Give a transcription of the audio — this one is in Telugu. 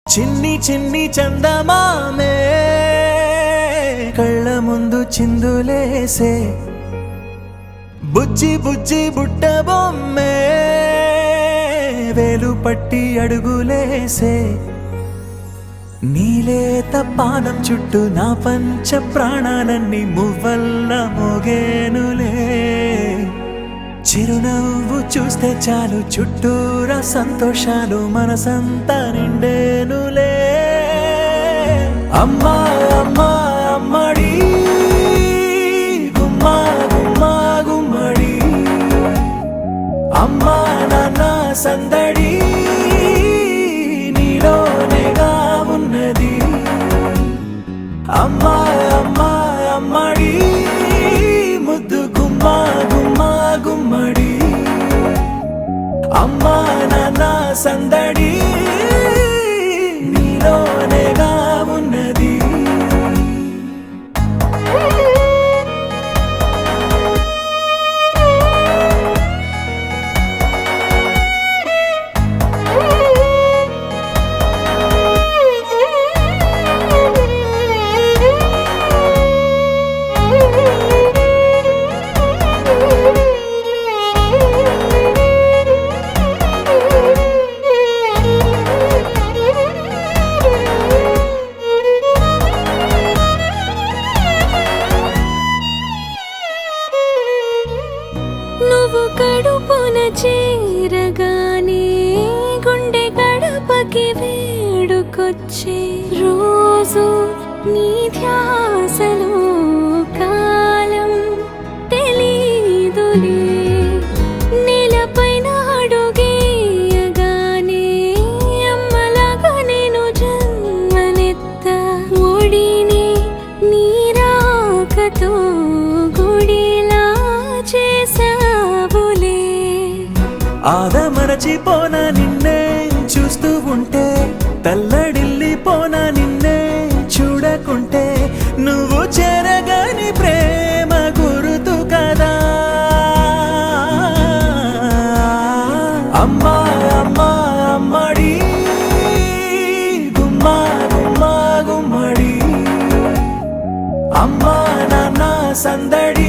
చిన్ని చిన్ని చందమామే కళ్ళ ముందు చిందులేసే బుజ్జి బుజ్జి బుట్ట బొమ్మే వేలు పట్టి అడుగులేసే నీలేత పానం చుట్టూ నా పంచ ప్రాణాలన్నీ మువ్వల్ల మోగేనులే చిరునవ్వు చూస్తే చాలు చుట్టూరా సంతోషాలు మనసంతా నిండేనులే అమ్మా అమ్మా అమ్మడి గుమ్మా గుమ్మా గుమ్మడి అమ్మా నాన్న సందడి నీలోనేగా ఉన్నది అమ్మా అమ్మా అమ్మడి ముద్దు గుమ్మా గుమ్మా గుమ్మడి అమ్మా నాన్న సందడి నీలోనేగా ఉన్నది నువ్వు కడుపున చేరగానే గుండె గడపకి వేడుకొచ్చే రోజు నీ ధ్యాసలో కాలం తెలీదులే నేలపైన అడుగేయగానే అమ్మలాగా నేను జన్మనెత్త ఒడిని నీ రాకతో గుడిలా చేసావులే ఆదమరచిపోనా నిన్నే చూస్తూ ఉంటే తల్లడిల్లిపోనా నిన్నే చూడకుంటే నువ్వు చెరగని ప్రేమ గురుతు కదా అమ్మా అమ్మా అమ్మడి గుమ్మా గుమ్మా గుమ్మడి అమ్మా నాన్న సందడి